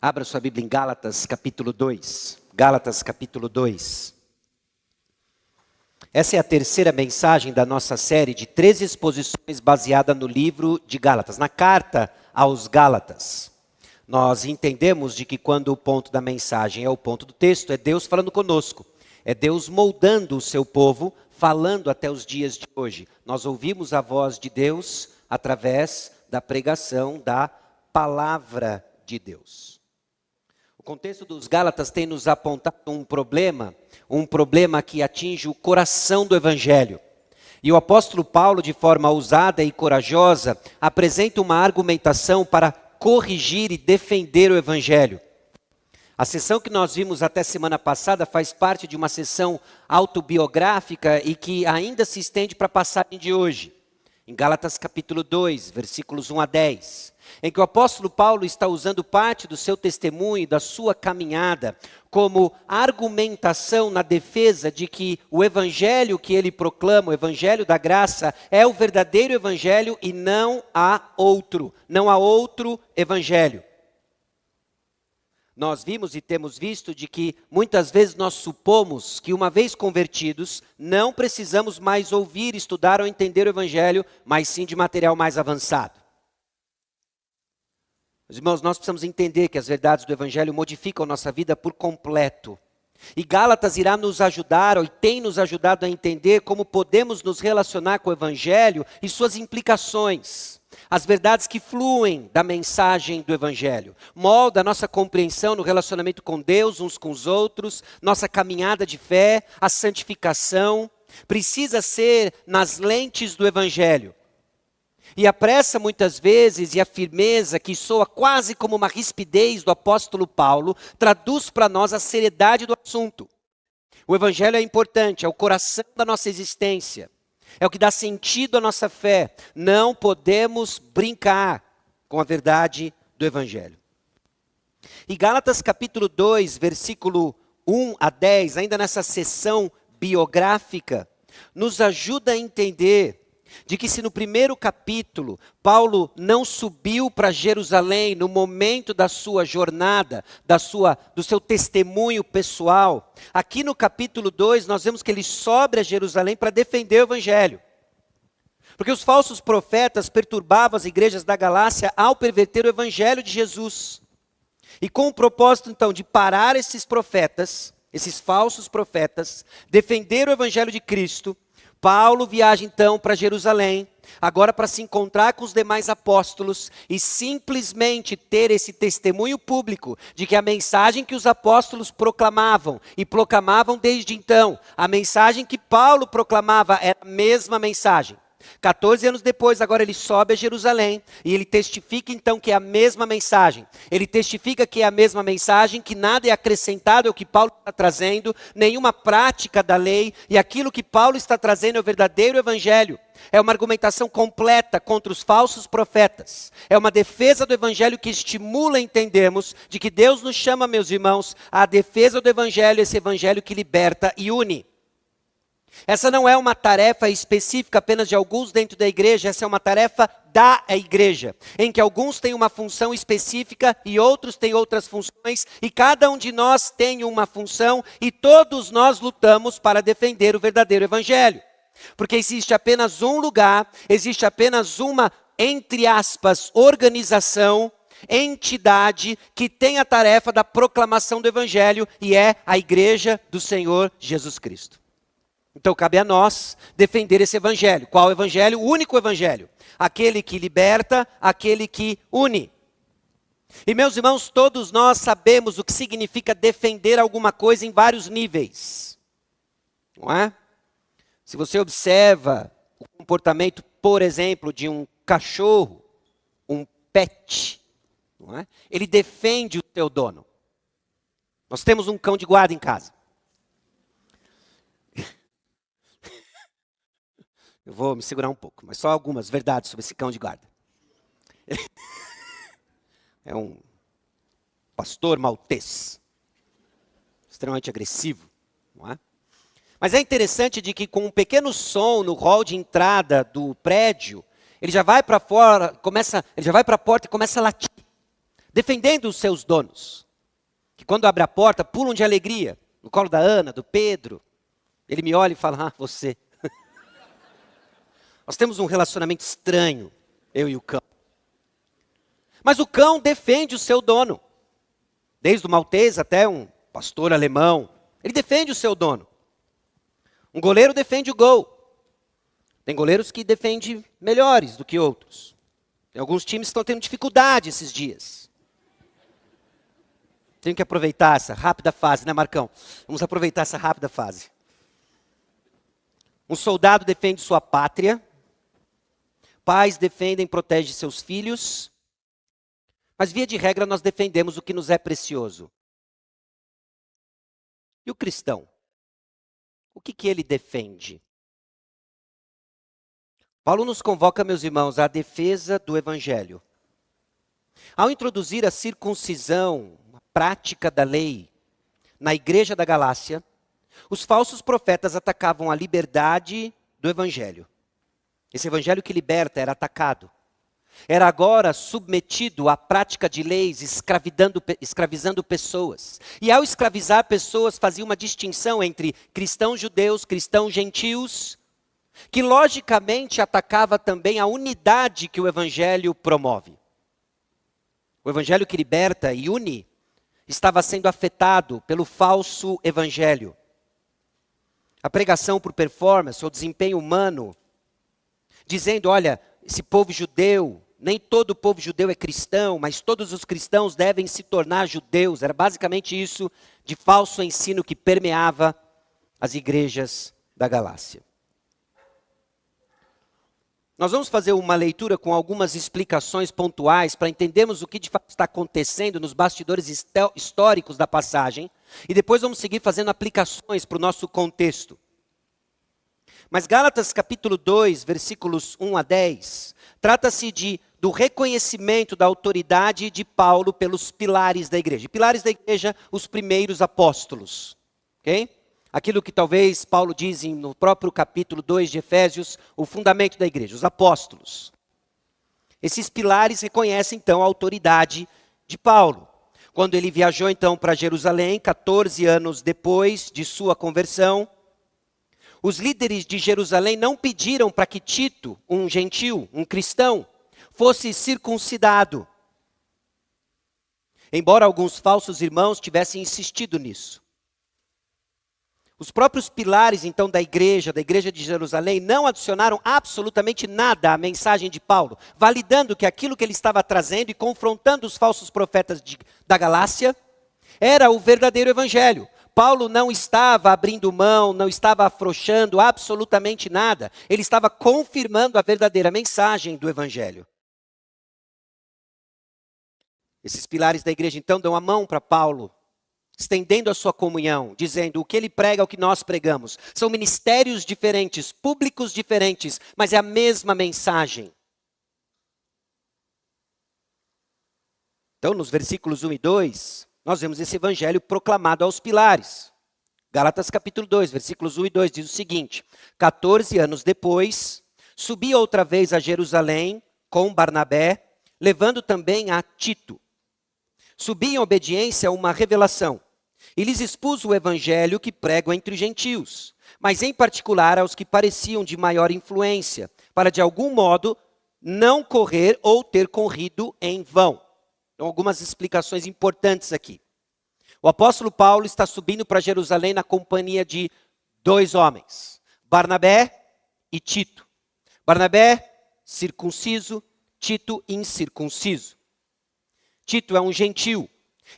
Abra sua Bíblia em Gálatas, capítulo 2. Gálatas, capítulo 2. Essa é a terceira mensagem da nossa série de 13 exposições baseada no livro de Gálatas, na carta aos Gálatas. Nós entendemos de que quando o ponto da mensagem é o ponto do texto, é Deus falando conosco. É Deus moldando o seu povo, falando até os dias de hoje. Nós ouvimos a voz de Deus através da pregação da palavra de Deus. O contexto dos Gálatas tem nos apontado um problema que atinge o coração do Evangelho. E o apóstolo Paulo, de forma ousada e corajosa, apresenta uma argumentação para corrigir e defender o Evangelho. A sessão que nós vimos até semana passada faz parte de uma sessão autobiográfica e que ainda se estende para a passagem de hoje. Em Gálatas capítulo 2, versículos 1 a 10, em que o apóstolo Paulo está usando parte do seu testemunho, da sua caminhada, como argumentação na defesa de que o evangelho que ele proclama, o evangelho da graça, é o verdadeiro evangelho e não há outro evangelho. Nós vimos e temos visto de que muitas vezes nós supomos que uma vez convertidos, não precisamos mais ouvir, estudar ou entender o Evangelho, mas sim de material mais avançado. Meus irmãos, nós precisamos entender que as verdades do Evangelho modificam a nossa vida por completo. E Gálatas irá nos ajudar, ou tem nos ajudado a entender como podemos nos relacionar com o Evangelho e suas implicações. As verdades que fluem da mensagem do Evangelho. Molda a nossa compreensão no relacionamento com Deus, uns com os outros, nossa caminhada de fé, a santificação. Precisa ser nas lentes do Evangelho. E a pressa muitas vezes e a firmeza que soa quase como uma rispidez do apóstolo Paulo, traduz para nós a seriedade do assunto. O Evangelho é importante, é o coração da nossa existência. É o que dá sentido à nossa fé. Não podemos brincar com a verdade do Evangelho. E Gálatas capítulo 2, versículo 1 a 10, ainda nessa sessão biográfica, nos ajuda a entender de que se no primeiro capítulo Paulo não subiu para Jerusalém no momento da sua jornada, do seu testemunho pessoal, aqui no capítulo 2 nós vemos que ele sobe a Jerusalém para defender o Evangelho. Porque os falsos profetas perturbavam as igrejas da Galácia ao perverter o Evangelho de Jesus. E com o propósito então de parar esses profetas, esses falsos profetas, defender o Evangelho de Cristo, Paulo viaja então para Jerusalém, agora para se encontrar com os demais apóstolos e simplesmente ter esse testemunho público de que a mensagem que os apóstolos proclamavam e proclamavam desde então, a mensagem que Paulo proclamava era a mesma mensagem. 14 anos depois, agora ele sobe a Jerusalém e ele testifica então que é a mesma mensagem. Ele testifica que é a mesma mensagem, que nada é acrescentado ao que Paulo está trazendo, nenhuma prática da lei, e aquilo que Paulo está trazendo é o verdadeiro evangelho. É uma argumentação completa contra os falsos profetas. É uma defesa do evangelho que estimula entendermos de que Deus nos chama, meus irmãos, à defesa do evangelho, esse evangelho que liberta e une. Essa não é uma tarefa específica apenas de alguns dentro da igreja, essa é uma tarefa da igreja, em que alguns têm uma função específica e outros têm outras funções, e cada um de nós tem uma função, e todos nós lutamos para defender o verdadeiro evangelho. Porque existe apenas um lugar, existe apenas uma, entre aspas, organização, entidade que tem a tarefa da proclamação do evangelho, e é a igreja do Senhor Jesus Cristo. Então cabe a nós defender esse evangelho. Qual evangelho? O único evangelho. Aquele que liberta, aquele que une. E meus irmãos, todos nós sabemos o que significa defender alguma coisa em vários níveis. Não é? Se você observa o comportamento, por exemplo, de um cachorro, um pet, não é? Ele defende o seu dono. Nós temos um cão de guarda em casa. Eu vou me segurar um pouco, mas só algumas verdades sobre esse cão de guarda. É um pastor maltês, extremamente agressivo, não é? Mas é interessante de que com um pequeno som no hall de entrada do prédio, ele já vai para fora, ele já vai para a porta e começa a latir. defendendo os seus donos, que quando abre a porta pulam de alegria, no colo da Ana, do Pedro. Ele me olha e fala, você. Nós temos um relacionamento estranho, eu e o cão. Mas o cão defende o seu dono. Desde o maltês até um pastor alemão. Ele defende o seu dono. Um goleiro defende o gol. Tem goleiros que defendem melhores do que outros. Tem alguns times que estão tendo dificuldade esses dias. Tenho que aproveitar essa rápida fase, né, Marcão? Vamos aproveitar essa rápida fase. Um soldado defende sua pátria. Pais defendem e protegem seus filhos. Mas, via de regra, nós defendemos o que nos é precioso. E o cristão? O que ele defende? Paulo nos convoca, meus irmãos, à defesa do Evangelho. Ao introduzir a circuncisão, a prática da lei, na igreja da Galácia, os falsos profetas atacavam a liberdade do Evangelho. Esse Evangelho que liberta era atacado. Era agora submetido à prática de leis, escravizando pessoas. E ao escravizar pessoas, fazia uma distinção entre cristãos judeus, cristãos gentios, que logicamente atacava também a unidade que o Evangelho promove. O Evangelho que liberta e une estava sendo afetado pelo falso Evangelho. A pregação por performance, ou desempenho humano, dizendo, olha, esse povo judeu, nem todo o povo judeu é cristão, mas todos os cristãos devem se tornar judeus. Era basicamente isso de falso ensino que permeava as igrejas da Galácia. Nós vamos fazer uma leitura com algumas explicações pontuais para entendermos o que de fato está acontecendo nos bastidores históricos da passagem. E depois vamos seguir fazendo aplicações para o nosso contexto. Mas Gálatas capítulo 2, versículos 1 a 10, trata-se do reconhecimento da autoridade de Paulo pelos pilares da igreja. Pilares da igreja, os primeiros apóstolos. Ok? Aquilo que talvez Paulo diz no próprio capítulo 2 de Efésios, o fundamento da igreja, os apóstolos. Esses pilares reconhecem então a autoridade de Paulo. Quando ele viajou então para Jerusalém, 14 anos depois de sua conversão, os líderes de Jerusalém não pediram para que Tito, um gentil, um cristão, fosse circuncidado. Embora alguns falsos irmãos tivessem insistido nisso. Os próprios pilares, então, da igreja de Jerusalém, não adicionaram absolutamente nada à mensagem de Paulo, validando que aquilo que ele estava trazendo e confrontando os falsos profetas da Galácia era o verdadeiro evangelho. Paulo não estava abrindo mão, não estava afrouxando absolutamente nada. Ele estava confirmando a verdadeira mensagem do evangelho. Esses pilares da igreja, então, dão a mão para Paulo, estendendo a sua comunhão, dizendo o que ele prega é o que nós pregamos. São ministérios diferentes, públicos diferentes, mas é a mesma mensagem. Então, nos versículos 1 e 2, nós vemos esse evangelho proclamado aos pilares. Gálatas capítulo 2, versículos 1 e 2 diz o seguinte: 14 anos depois, subi outra vez a Jerusalém com Barnabé, levando também a Tito. Subi em obediência a uma revelação, e lhes expus o evangelho que prego entre os gentios, mas em particular aos que pareciam de maior influência, para de algum modo não correr ou ter corrido em vão. Então, algumas explicações importantes aqui. O apóstolo Paulo está subindo para Jerusalém na companhia de dois homens, Barnabé e Tito. Barnabé, circunciso, Tito, incircunciso. Tito é um gentil,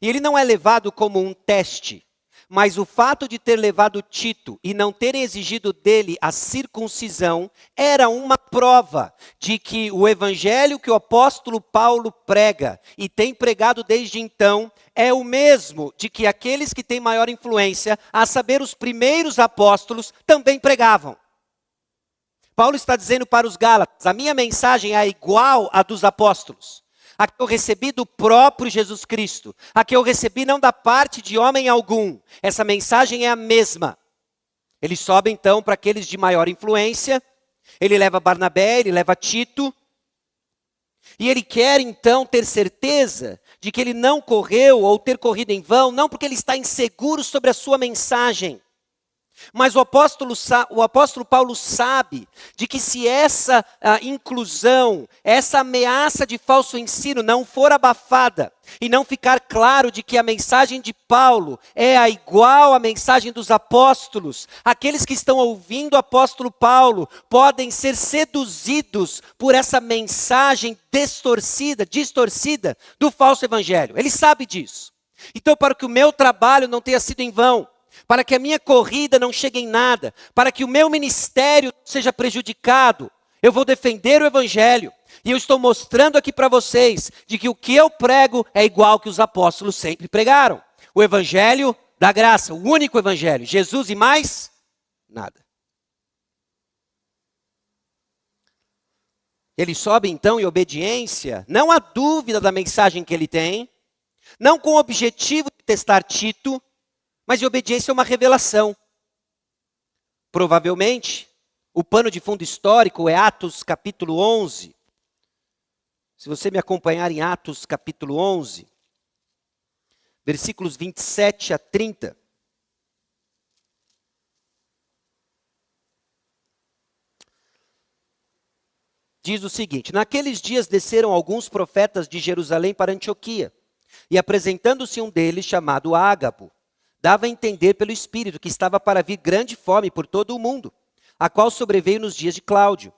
e ele não é levado como um teste, mas o fato de ter levado Tito e não terem exigido dele a circuncisão era uma prova de que o evangelho que o apóstolo Paulo prega e tem pregado desde então é o mesmo de que aqueles que têm maior influência, a saber, os primeiros apóstolos, também pregavam. Paulo está dizendo para os Gálatas: a minha mensagem é igual à dos apóstolos. A que eu recebi do próprio Jesus Cristo. A que eu recebi não da parte de homem algum. Essa mensagem é a mesma. Ele sobe então para aqueles de maior influência. Ele leva Barnabé, ele leva Tito. E ele quer então ter certeza de que ele não correu ou ter corrido em vão, não porque ele está inseguro sobre a sua mensagem. Mas o apóstolo Paulo sabe de que se essa inclusão, essa ameaça de falso ensino não for abafada e não ficar claro de que a mensagem de Paulo é a igual à mensagem dos apóstolos, aqueles que estão ouvindo o apóstolo Paulo podem ser seduzidos por essa mensagem distorcida do falso evangelho. Ele sabe disso. Então, para que o meu trabalho não tenha sido em vão, para que a minha corrida não chegue em nada, para que o meu ministério seja prejudicado, eu vou defender o evangelho. E eu estou mostrando aqui para vocês de que o que eu prego é igual que os apóstolos sempre pregaram. O evangelho da graça, o único evangelho, Jesus e mais nada. Ele sobe então em obediência, não há dúvida da mensagem que ele tem, não com o objetivo de testar Tito, mas de obediência a uma revelação. Provavelmente, o pano de fundo histórico é Atos capítulo 11. Se você me acompanhar em Atos capítulo 11, versículos 27 a 30. Diz o seguinte: naqueles dias desceram alguns profetas de Jerusalém para Antioquia, e apresentando-se um deles, chamado Ágabo, dava a entender pelo Espírito que estava para vir grande fome por todo o mundo, a qual sobreveio nos dias de Cláudio.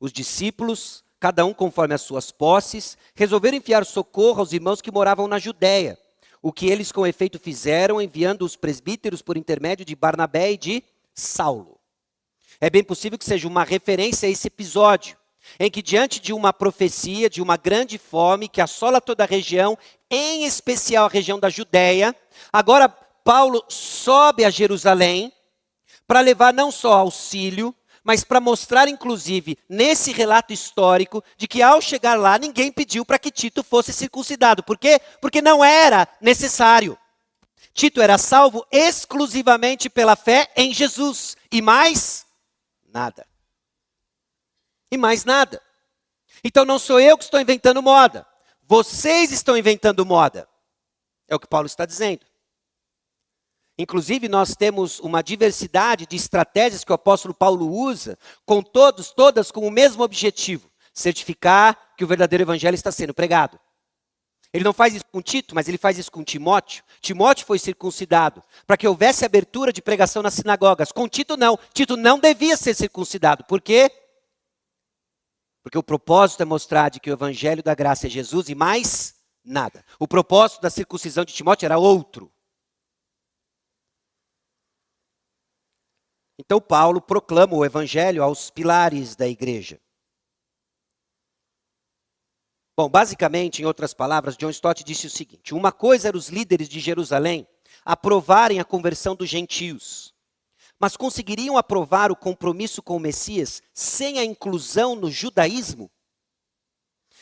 Os discípulos, cada um conforme as suas posses, resolveram enviar socorro aos irmãos que moravam na Judéia, o que eles com efeito fizeram, enviando os presbíteros por intermédio de Barnabé e de Saulo. É bem possível que seja uma referência a esse episódio, em que diante de uma profecia, de uma grande fome que assola toda a região, em especial a região da Judéia, agora Paulo sobe a Jerusalém para levar não só auxílio, mas para mostrar, inclusive, nesse relato histórico, de que ao chegar lá, ninguém pediu para que Tito fosse circuncidado. Por quê? Porque não era necessário. Tito era salvo exclusivamente pela fé em Jesus. E mais nada. E mais nada. Então não sou eu que estou inventando moda. Vocês estão inventando moda. É o que Paulo está dizendo. Inclusive, nós temos uma diversidade de estratégias que o apóstolo Paulo usa, todas com o mesmo objetivo: certificar que o verdadeiro evangelho está sendo pregado. Ele não faz isso com Tito, mas ele faz isso com Timóteo. Timóteo foi circuncidado para que houvesse abertura de pregação nas sinagogas. Com Tito não. Tito não devia ser circuncidado. Por quê? Porque o propósito é mostrar de que o evangelho da graça é Jesus e mais nada. O propósito da circuncisão de Timóteo era outro. Então Paulo proclama o evangelho aos pilares da igreja. Bom, basicamente, em outras palavras, John Stott disse o seguinte: uma coisa era os líderes de Jerusalém aprovarem a conversão dos gentios, mas conseguiriam aprovar o compromisso com o Messias sem a inclusão no judaísmo?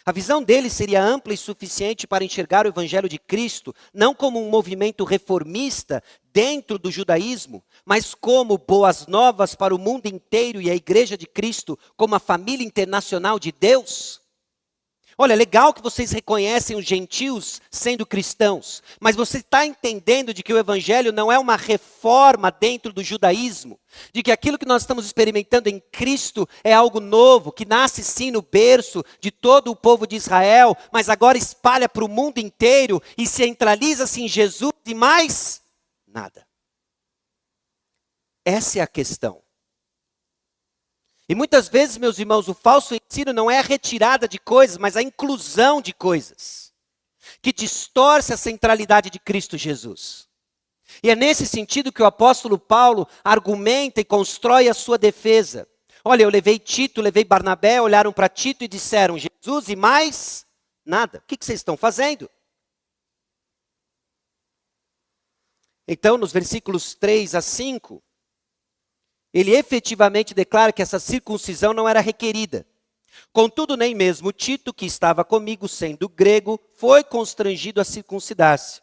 A visão deles seria ampla e suficiente para enxergar o evangelho de Cristo não como um movimento reformista dentro do judaísmo, mas como boas novas para o mundo inteiro e a igreja de Cristo como a família internacional de Deus? Olha, legal que vocês reconhecem os gentios sendo cristãos, mas você está entendendo de que o evangelho não é uma reforma dentro do judaísmo, de que aquilo que nós estamos experimentando em Cristo é algo novo, que nasce sim no berço de todo o povo de Israel, mas agora espalha para o mundo inteiro e centraliza-se em Jesus e mais nada. Essa é a questão. E muitas vezes, meus irmãos, o falso ensino não é a retirada de coisas, mas a inclusão de coisas, que distorce a centralidade de Cristo Jesus. E é nesse sentido que o apóstolo Paulo argumenta e constrói a sua defesa. Olha, eu levei Tito, levei Barnabé, olharam para Tito e disseram: Jesus e mais nada. O que vocês estão fazendo? Então, nos versículos 3 a 5... ele efetivamente declara que essa circuncisão não era requerida. Contudo, nem mesmo Tito, que estava comigo, sendo grego, foi constrangido a circuncidar-se.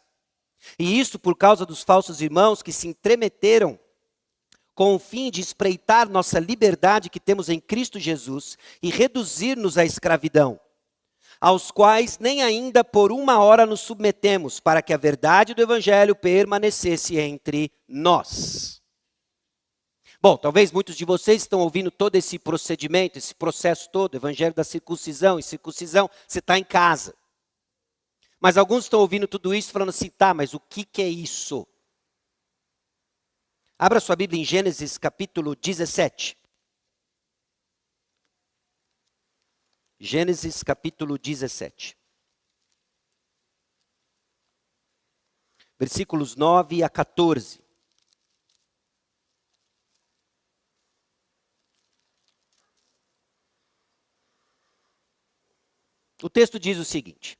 E isso por causa dos falsos irmãos que se entremeteram com o fim de espreitar nossa liberdade que temos em Cristo Jesus e reduzir-nos à escravidão. aos quais nem ainda por uma hora nos submetemos, para que a verdade do evangelho permanecesse entre nós. Bom, talvez muitos de vocês estão ouvindo todo esse procedimento, esse processo todo, evangelho da circuncisão e circuncisão, você está em casa. Mas alguns estão ouvindo tudo isso falando assim, tá, mas o que é isso? Abra sua Bíblia em Gênesis capítulo 17. Gênesis capítulo 17. Versículos 9 a 14. O texto diz o seguinte: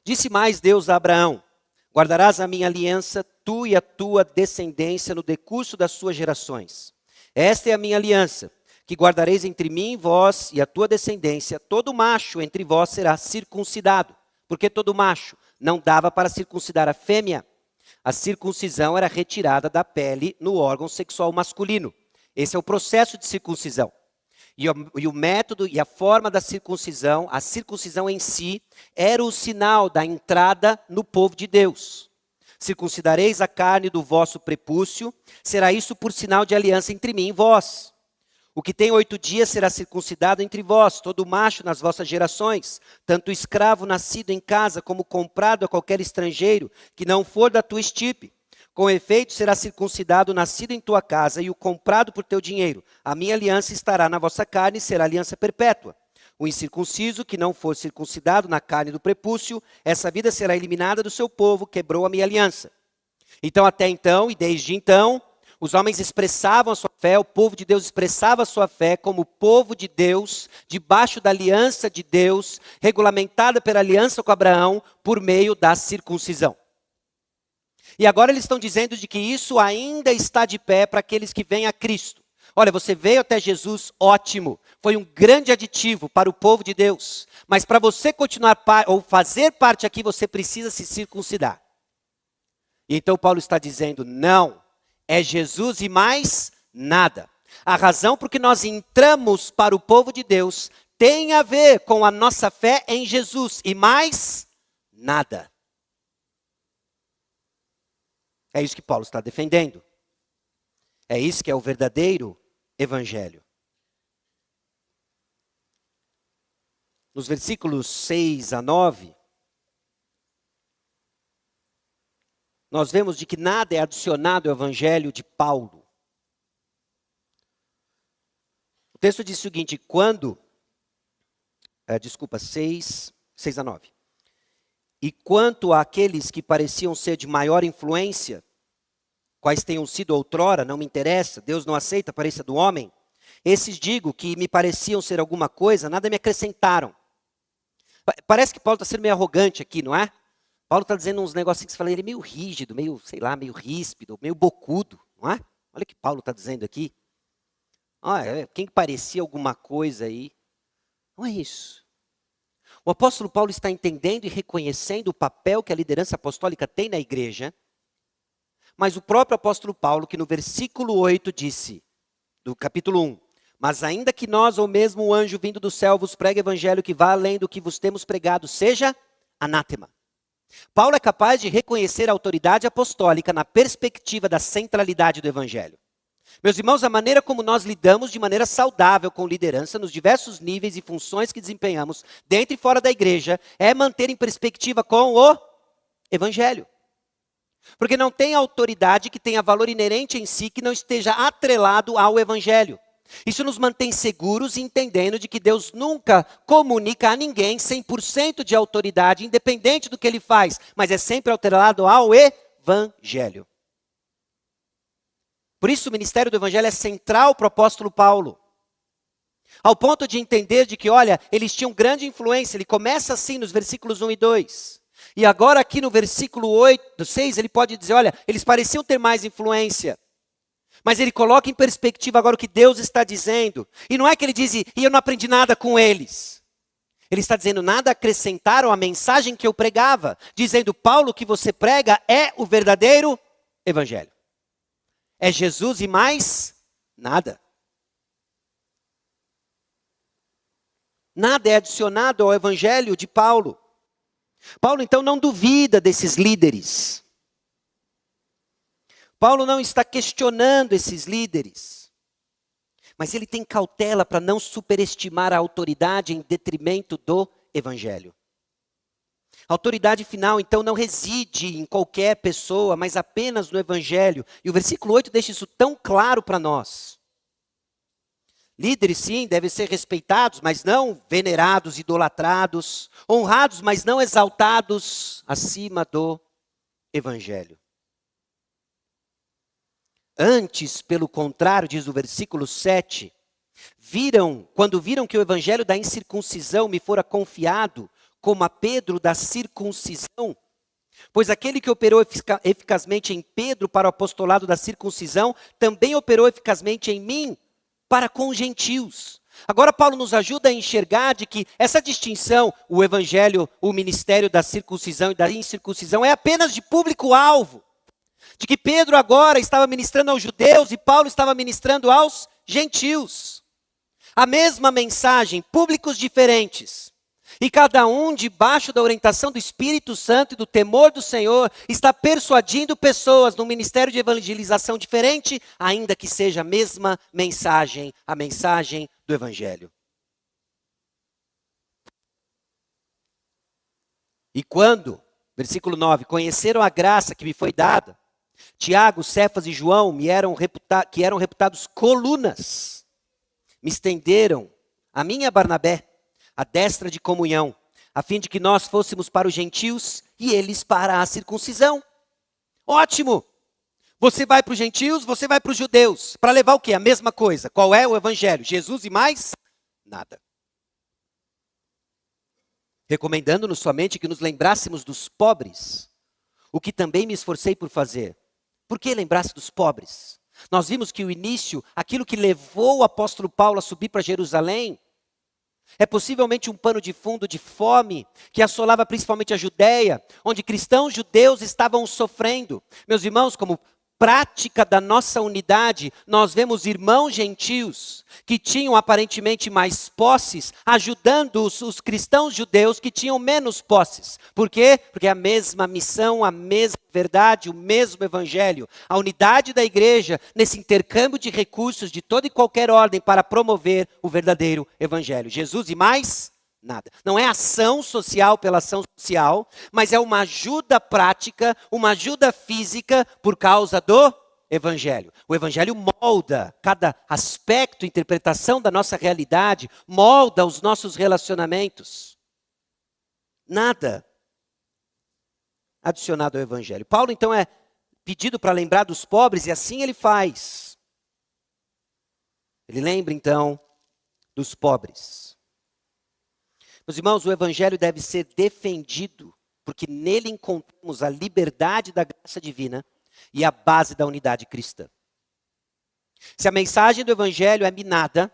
Disse mais Deus a Abraão: Guardarás a minha aliança, tu e a tua descendência no decurso das suas gerações. Esta é a minha aliança, que guardareis entre mim e vós e a tua descendência. Todo macho entre vós será circuncidado. Porque todo macho não dava para circuncidar a fêmea. A circuncisão era retirada da pele no órgão sexual masculino. Esse é o processo de circuncisão. E o método e a forma da circuncisão, a circuncisão em si, era o sinal da entrada no povo de Deus. Circuncidareis a carne do vosso prepúcio, será isso por sinal de aliança entre mim e vós. O que tem 8 dias será circuncidado entre vós, todo macho nas vossas gerações, tanto escravo nascido em casa como comprado a qualquer estrangeiro, que não for da tua estirpe. Com efeito, será circuncidado o nascido em tua casa e o comprado por teu dinheiro. A minha aliança estará na vossa carne e será aliança perpétua. O incircunciso, que não for circuncidado na carne do prepúcio, essa vida será eliminada do seu povo, quebrou a minha aliança. Então, até então, e desde então, os homens expressavam a sua fé, o povo de Deus expressava a sua fé como povo de Deus, debaixo da aliança de Deus, regulamentada pela aliança com Abraão, por meio da circuncisão. E agora eles estão dizendo de que isso ainda está de pé para aqueles que vêm a Cristo. Olha, você veio até Jesus, ótimo, foi um grande aditivo para o povo de Deus. Mas para você continuar ou fazer parte aqui, você precisa se circuncidar. E então Paulo está dizendo, não, é Jesus e mais nada. A razão por que nós entramos para o povo de Deus tem a ver com a nossa fé em Jesus e mais nada. É isso que Paulo está defendendo. É isso que é o verdadeiro evangelho. Nos versículos 6 a 9, nós vemos de que nada é adicionado ao evangelho de Paulo. O texto diz o seguinte, 6 a 9. E quanto àqueles que pareciam ser de maior influência, quais tenham sido outrora, não me interessa, Deus não aceita a aparência do homem, esses digo que me pareciam ser alguma coisa, nada me acrescentaram. Parece que Paulo está sendo meio arrogante aqui, não é? Paulo está dizendo uns negocinhos que você fala, ele é meio rígido, meio, sei lá, meio ríspido, meio bocudo, não é? Olha o que Paulo está dizendo aqui. Quem parecia alguma coisa aí, não é isso. O apóstolo Paulo está entendendo e reconhecendo o papel que a liderança apostólica tem na igreja, mas o próprio apóstolo Paulo, que no versículo 8 disse, do capítulo 1, mas ainda que nós ou mesmo o anjo vindo do céu vos pregue evangelho que vá além do que vos temos pregado, seja anátema. Paulo é capaz de reconhecer a autoridade apostólica na perspectiva da centralidade do evangelho. Meus irmãos, a maneira como nós lidamos de maneira saudável com liderança nos diversos níveis e funções que desempenhamos dentro e fora da igreja é manter em perspectiva com o evangelho. Porque não tem autoridade que tenha valor inerente em si que não esteja atrelado ao evangelho. Isso nos mantém seguros e entendendo de que Deus nunca comunica a ninguém 100% de autoridade, independente do que ele faz, mas é sempre atrelado ao evangelho. Por isso o ministério do evangelho é central para o apóstolo Paulo. Ao ponto de entender de que, olha, eles tinham grande influência. Ele começa assim nos versículos 1 e 2. E agora aqui no versículo 6, ele pode dizer, olha, eles pareciam ter mais influência. Mas ele coloca em perspectiva agora o que Deus está dizendo. E não é que ele diz, e eu não aprendi nada com eles. Ele está dizendo, nada acrescentaram à mensagem que eu pregava. Dizendo, Paulo, o que você prega é o verdadeiro evangelho. É Jesus e mais nada. Nada é adicionado ao evangelho de Paulo. Paulo, então, não duvida desses líderes. Paulo não está questionando esses líderes. Mas ele tem cautela para não superestimar a autoridade em detrimento do evangelho. A autoridade final, então, não reside em qualquer pessoa, mas apenas no evangelho. E o versículo 8 deixa isso tão claro para nós. Líderes, sim, devem ser respeitados, mas não venerados, idolatrados. Honrados, mas não exaltados acima do evangelho. Antes, pelo contrário, diz o versículo 7, quando viram que o evangelho da incircuncisão me fora confiado, como a Pedro da circuncisão, pois aquele que operou eficazmente em Pedro para o apostolado da circuncisão, também operou eficazmente em mim para com os gentios. Agora Paulo nos ajuda a enxergar de que essa distinção, o evangelho, o ministério da circuncisão e da incircuncisão, é apenas de público-alvo. De que Pedro agora estava ministrando aos judeus e Paulo estava ministrando aos gentios. A mesma mensagem, públicos diferentes. E cada um, debaixo da orientação do Espírito Santo e do temor do Senhor, está persuadindo pessoas num ministério de evangelização diferente, ainda que seja a mesma mensagem, a mensagem do Evangelho. E quando, versículo 9, conheceram a graça que me foi dada, Tiago, Cefas e João, que eram reputados colunas, me estenderam, a mim e a Barnabé, a destra de comunhão, a fim de que nós fôssemos para os gentios e eles para a circuncisão. Ótimo! Você vai para os gentios, você vai para os judeus. Para levar o quê? A mesma coisa. Qual é o evangelho? Jesus e mais nada. Recomendando-nos somente que nos lembrássemos dos pobres, o que também me esforcei por fazer. Por que lembrar-se dos pobres? Nós vimos que o início, aquilo que levou o apóstolo Paulo a subir para Jerusalém, é possivelmente um pano de fundo de fome que assolava principalmente a Judéia, onde cristãos judeus estavam sofrendo. Meus irmãos, como prática da nossa unidade, nós vemos irmãos gentios que tinham aparentemente mais posses, ajudando os cristãos judeus que tinham menos posses. Por quê? Porque a mesma missão, a mesma verdade, o mesmo evangelho, a unidade da igreja nesse intercâmbio de recursos de toda e qualquer ordem para promover o verdadeiro evangelho. Jesus e mais nada. Não é ação social pela ação social, mas é uma ajuda prática, uma ajuda física por causa do evangelho. O evangelho molda cada aspecto, interpretação da nossa realidade, molda os nossos relacionamentos. Nada adicionado ao evangelho. Paulo, então, é pedido para lembrar dos pobres e assim ele faz. Ele lembra, então, dos pobres. Meus irmãos, o evangelho deve ser defendido, porque nele encontramos a liberdade da graça divina e a base da unidade cristã. Se a mensagem do evangelho é minada,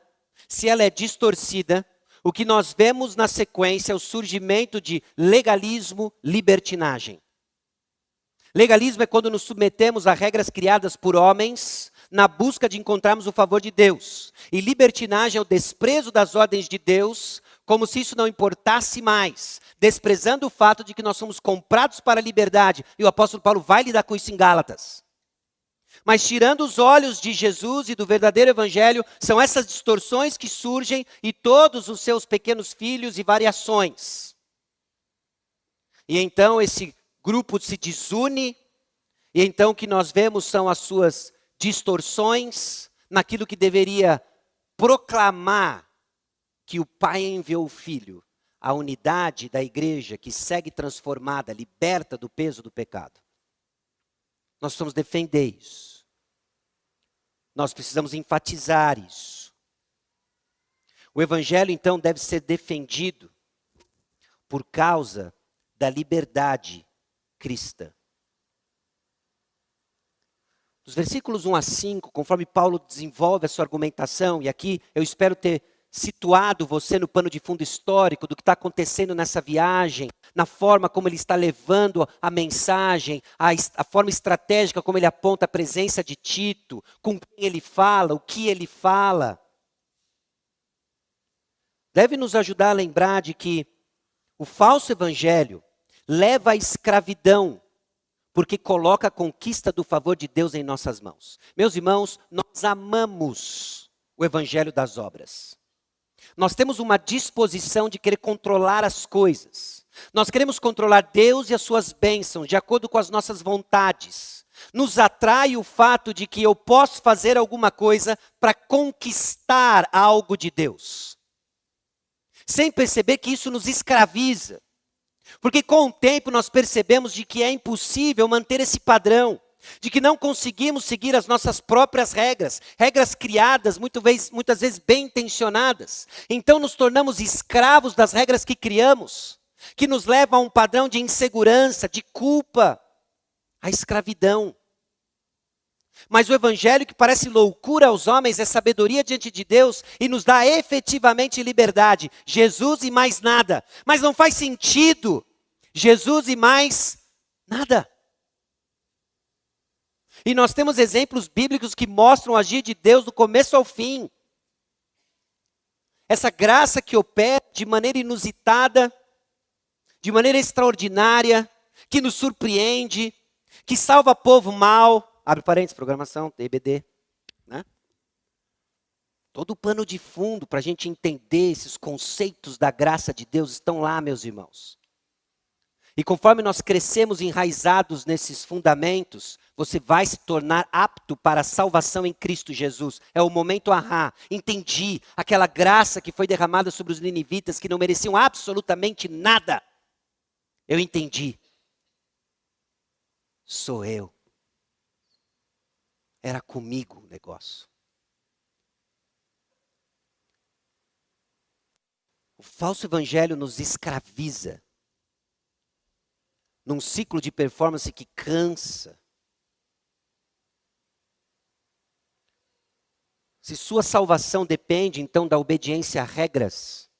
se ela é distorcida, o que nós vemos na sequência é o surgimento de legalismo, libertinagem. Legalismo é quando nos submetemos a regras criadas por homens na busca de encontrarmos o favor de Deus. E libertinagem é o desprezo das ordens de Deus, como se isso não importasse mais, desprezando o fato de que nós somos comprados para a liberdade. E o apóstolo Paulo vai lidar com isso em Gálatas. Mas tirando os olhos de Jesus e do verdadeiro evangelho, são essas distorções que surgem e todos os seus pequenos filhos e variações. E então esse grupo se desune, e então o que nós vemos são as suas distorções naquilo que deveria proclamar que o Pai enviou o Filho, a unidade da igreja que segue transformada, liberta do peso do pecado. Nós precisamos defender isso. Nós precisamos enfatizar isso. O evangelho, então, deve ser defendido por causa da liberdade cristã. Dos versículos 1 a 5, conforme Paulo desenvolve a sua argumentação, e aqui eu espero ter situado você no pano de fundo histórico do que está acontecendo nessa viagem, na forma como ele está levando a mensagem, a forma estratégica como ele aponta a presença de Tito, com quem ele fala, o que ele fala. deve nos ajudar a lembrar de que o falso evangelho leva à escravidão, porque coloca a conquista do favor de Deus em nossas mãos. Meus irmãos, nós amamos o evangelho das obras. Nós temos uma disposição de querer controlar as coisas. Nós queremos controlar Deus e as suas bênçãos, de acordo com as nossas vontades. Nos atrai o fato de que eu posso fazer alguma coisa para conquistar algo de Deus. Sem perceber que isso nos escraviza. Porque com o tempo nós percebemos de que é impossível manter esse padrão. De que não conseguimos seguir as nossas próprias regras. Regras criadas, muitas vezes bem intencionadas. Então nos tornamos escravos das regras que criamos. Que nos levam a um padrão de insegurança, de culpa. A escravidão. Mas o evangelho que parece loucura aos homens é sabedoria diante de Deus e nos dá efetivamente liberdade. Jesus e mais nada. Mas não faz sentido. Jesus e mais nada. E nós temos exemplos bíblicos que mostram o agir de Deus do começo ao fim. Essa graça que opera de maneira inusitada, de maneira extraordinária, que nos surpreende, que salva povo mau. Abre parênteses, programação, TBD. Né? Todo o pano de fundo para a gente entender esses conceitos da graça de Deus estão lá, meus irmãos. E conforme nós crescemos enraizados nesses fundamentos, você vai se tornar apto para a salvação em Cristo Jesus. É o momento ahá. Entendi aquela graça que foi derramada sobre os ninivitas que não mereciam absolutamente nada. Eu entendi. Sou eu. Era comigo o negócio. O falso evangelho nos escraviza. Num ciclo de performance que cansa. Se sua salvação depende, então, da obediência a regras,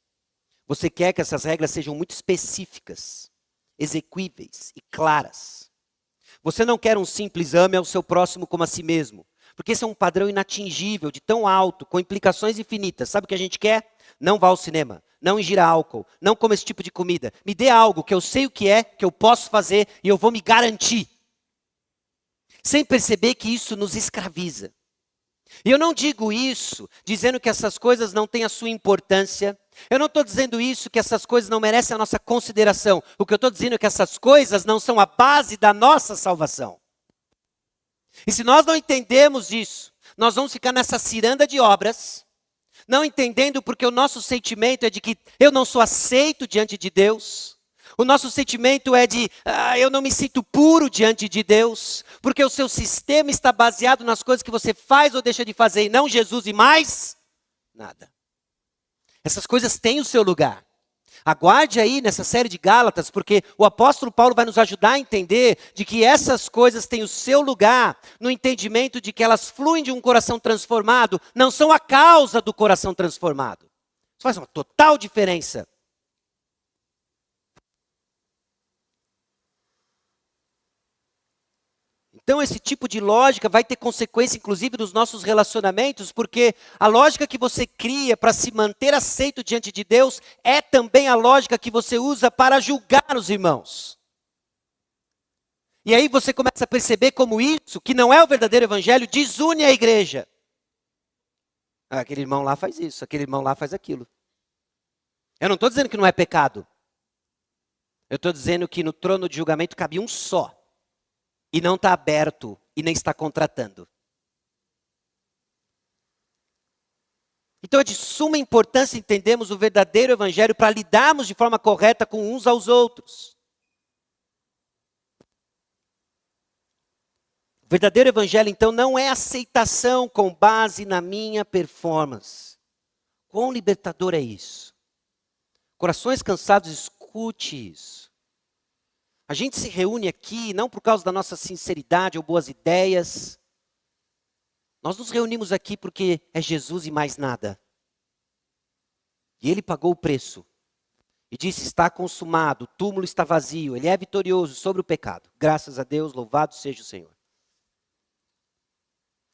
você quer que essas regras sejam muito específicas, exequíveis e claras. Você não quer um simples ame ao seu próximo como a si mesmo, porque esse é um padrão inatingível, de tão alto, com implicações infinitas. Sabe o que a gente quer? Não vá ao cinema, não ingira álcool, não coma esse tipo de comida. Me dê algo que eu sei o que é, que eu posso fazer e eu vou me garantir. Sem perceber que isso nos escraviza. E eu não digo isso dizendo que essas coisas não têm a sua importância. Eu não estou dizendo isso que essas coisas não merecem a nossa consideração. O que eu estou dizendo é que essas coisas não são a base da nossa salvação. E se nós não entendemos isso, nós vamos ficar nessa ciranda de obras, não entendendo porque o nosso sentimento é de que eu não sou aceito diante de Deus. O nosso sentimento é de, eu não me sinto puro diante de Deus, porque o seu sistema está baseado nas coisas que você faz ou deixa de fazer, e não Jesus e mais nada. Essas coisas têm o seu lugar. Aguarde aí nessa série de Gálatas, porque o apóstolo Paulo vai nos ajudar a entender de que essas coisas têm o seu lugar, no entendimento de que elas fluem de um coração transformado, não são a causa do coração transformado. Isso faz uma total diferença. Então esse tipo de lógica vai ter consequência inclusive nos nossos relacionamentos, porque a lógica que você cria para se manter aceito diante de Deus é também a lógica que você usa para julgar os irmãos. E aí você começa a perceber como isso, que não é o verdadeiro evangelho, desune a igreja. Aquele irmão lá faz isso, aquele irmão lá faz aquilo. Eu não estou dizendo que não é pecado. Eu estou dizendo que no trono de julgamento cabe um só. E não está aberto e nem está contratando. Então é de suma importância entendermos o verdadeiro evangelho para lidarmos de forma correta com uns aos outros. O verdadeiro evangelho, então, não é aceitação com base na minha performance. Quão libertador é isso? Corações cansados, escute isso. A gente se reúne aqui não por causa da nossa sinceridade ou boas ideias. Nós nos reunimos aqui porque é Jesus e mais nada. E Ele pagou o preço. E disse, está consumado, o túmulo está vazio, Ele é vitorioso sobre o pecado. Graças a Deus, louvado seja o Senhor.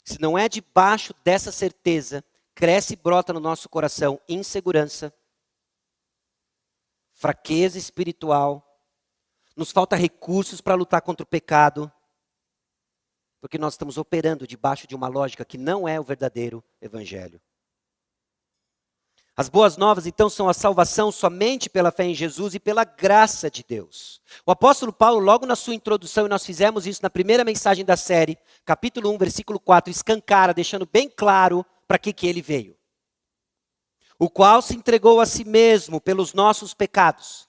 Se não é debaixo dessa certeza, cresce e brota no nosso coração insegurança, fraqueza espiritual, nos falta recursos para lutar contra o pecado, porque nós estamos operando debaixo de uma lógica que não é o verdadeiro evangelho. As boas novas, então, são a salvação somente pela fé em Jesus e pela graça de Deus. O apóstolo Paulo, logo na sua introdução, e nós fizemos isso na primeira mensagem da série, capítulo 1, versículo 4, escancara, deixando bem claro para que ele veio. O qual se entregou a si mesmo pelos nossos pecados,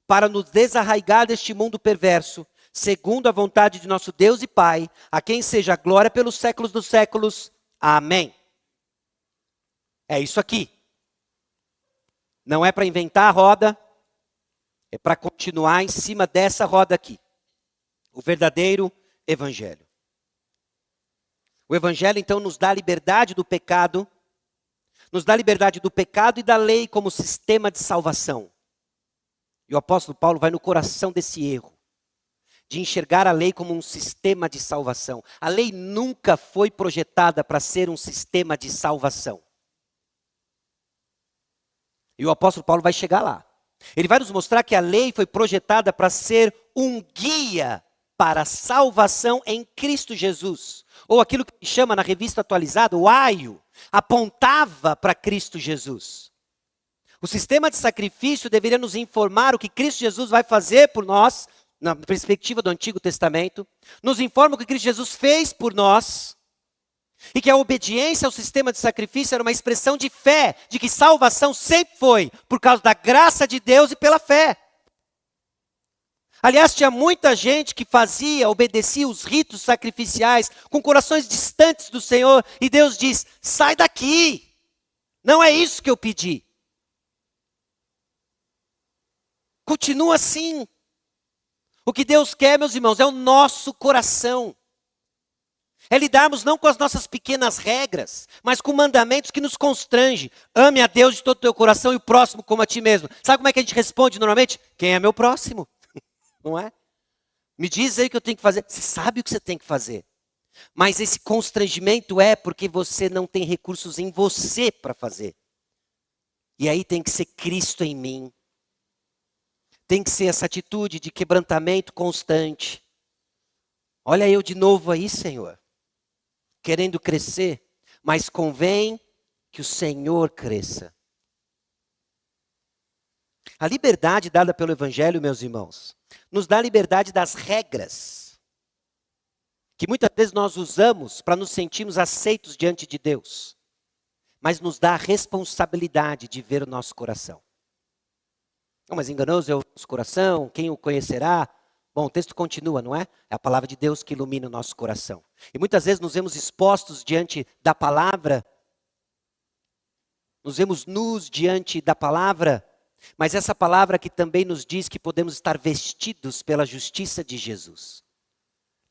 para nos desarraigar deste mundo perverso, segundo a vontade de nosso Deus e Pai, a quem seja a glória pelos séculos dos séculos. Amém. É isso aqui. Não é para inventar a roda, é para continuar em cima dessa roda aqui. O verdadeiro evangelho. O evangelho, então, nos dá liberdade do pecado, e da lei como sistema de salvação. E o apóstolo Paulo vai no coração desse erro, de enxergar a lei como um sistema de salvação. A lei nunca foi projetada para ser um sistema de salvação. E o apóstolo Paulo vai chegar lá. Ele vai nos mostrar que a lei foi projetada para ser um guia para a salvação em Cristo Jesus. Ou aquilo que chama na revista atualizada, o aio, apontava para Cristo Jesus. O sistema de sacrifício deveria nos informar o que Cristo Jesus vai fazer por nós, na perspectiva do Antigo Testamento. Nos informa o que Cristo Jesus fez por nós. E que a obediência ao sistema de sacrifício era uma expressão de fé, de que salvação sempre foi por causa da graça de Deus e pela fé. Aliás, tinha muita gente que obedecia os ritos sacrificiais com corações distantes do Senhor, e Deus diz: sai daqui, não é isso que eu pedi. Continua assim. O que Deus quer, meus irmãos, é o nosso coração. É lidarmos não com as nossas pequenas regras, mas com mandamentos que nos constrangem. Ame a Deus de todo o teu coração e o próximo como a ti mesmo. Sabe como é que a gente responde normalmente? Quem é meu próximo? Não é? Me diz aí o que eu tenho que fazer. Você sabe o que você tem que fazer. Mas esse constrangimento é porque você não tem recursos em você para fazer. E aí tem que ser Cristo em mim. Tem que ser essa atitude de quebrantamento constante. Olha eu de novo aí, Senhor. Querendo crescer, mas convém que o Senhor cresça. A liberdade dada pelo Evangelho, meus irmãos, nos dá a liberdade das regras, que muitas vezes nós usamos para nos sentirmos aceitos diante de Deus, mas nos dá a responsabilidade de ver o nosso coração. Não, mas enganoso é o nosso coração, quem o conhecerá? Bom, o texto continua, não é? É a palavra de Deus que ilumina o nosso coração. E muitas vezes nos vemos expostos diante da palavra, nos vemos nus diante da palavra, mas essa palavra que também nos diz que podemos estar vestidos pela justiça de Jesus.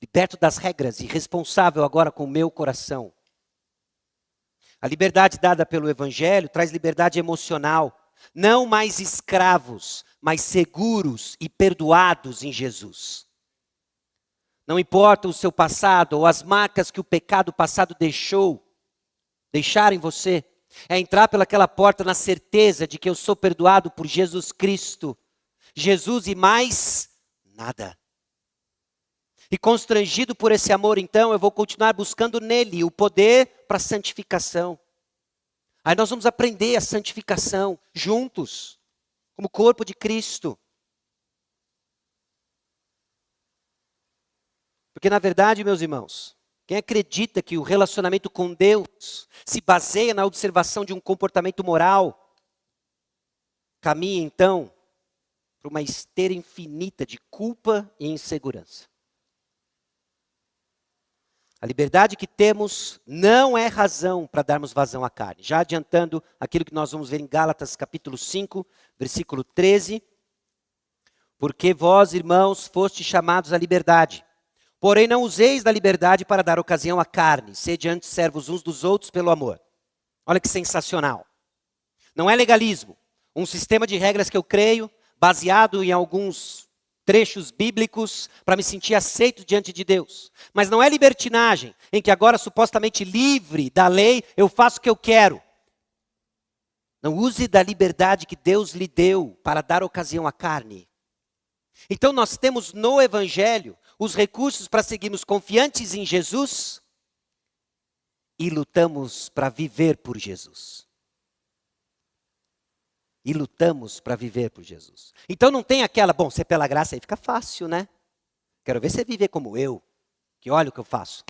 Liberto das regras e responsável agora com o meu coração. A liberdade dada pelo Evangelho traz liberdade emocional. Não mais escravos, mas seguros e perdoados em Jesus. Não importa o seu passado ou as marcas que o pecado passado deixaram em você. É entrar pelaquela porta na certeza de que eu sou perdoado por Jesus Cristo. Jesus e mais nada. E constrangido por esse amor, então, eu vou continuar buscando nele o poder para a santificação. Aí nós vamos aprender a santificação juntos, como corpo de Cristo. Porque na verdade, meus irmãos, quem acredita que o relacionamento com Deus se baseia na observação de um comportamento moral, caminha então para uma esteira infinita de culpa e insegurança. A liberdade que temos não é razão para darmos vazão à carne. Já adiantando aquilo que nós vamos ver em Gálatas capítulo 5, versículo 13. Porque vós, irmãos, fostes chamados à liberdade. Porém não useis da liberdade para dar ocasião à carne. Sede antes servos uns dos outros pelo amor. Olha que sensacional. Não é legalismo. Um sistema de regras que eu creio, baseado em alguns trechos bíblicos para me sentir aceito diante de Deus. Mas não é libertinagem, em que agora supostamente livre da lei, eu faço o que eu quero. Não use da liberdade que Deus lhe deu para dar ocasião à carne. Então nós temos no Evangelho os recursos para seguirmos confiantes em Jesus e lutamos para viver por Jesus. E lutamos para viver por Jesus. Então não tem aquela, bom, se é pela graça aí fica fácil, né? Quero ver você viver como eu, que olha o que eu faço.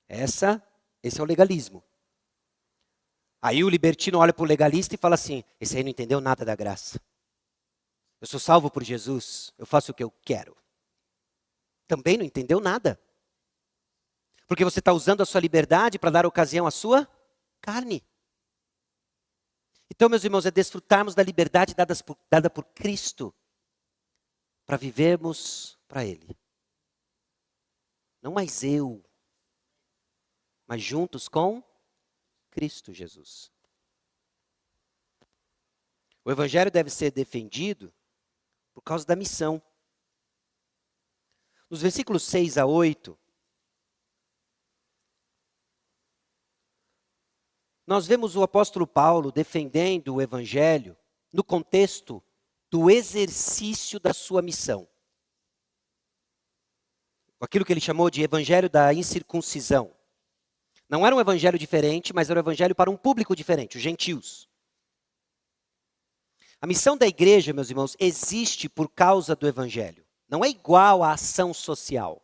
Esse é o legalismo. Aí o libertino olha para o legalista e fala assim, esse aí não entendeu nada da graça. Eu sou salvo por Jesus, eu faço o que eu quero. Também não entendeu nada. Porque você está usando a sua liberdade para dar ocasião à sua carne. Então, meus irmãos, é desfrutarmos da liberdade dada por Cristo para vivermos para Ele. Não mais eu, mas juntos com Cristo Jesus. O Evangelho deve ser defendido por causa da missão. Nos versículos 6 a 8, nós vemos o apóstolo Paulo defendendo o Evangelho no contexto do exercício da sua missão. Aquilo que ele chamou de Evangelho da incircuncisão. Não era um evangelho diferente, mas era um evangelho para um público diferente, os gentios. A missão da igreja, meus irmãos, existe por causa do evangelho. Não é igual à ação social.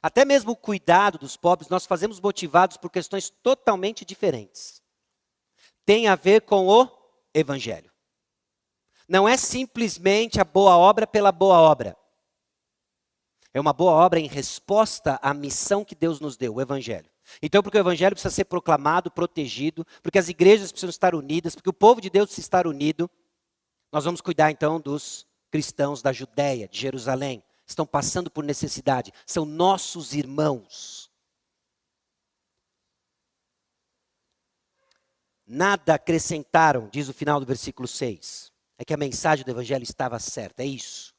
Até mesmo o cuidado dos pobres nós fazemos motivados por questões totalmente diferentes. Tem a ver com o evangelho. Não é simplesmente a boa obra pela boa obra. É uma boa obra em resposta à missão que Deus nos deu, o evangelho. Então, porque o evangelho precisa ser proclamado, protegido, porque as igrejas precisam estar unidas, porque o povo de Deus precisa estar unido, nós vamos cuidar então dos cristãos da Judéia, de Jerusalém. Estão passando por necessidade, são nossos irmãos. Nada acrescentaram, diz o final do versículo 6. É que a mensagem do evangelho estava certa, é isso.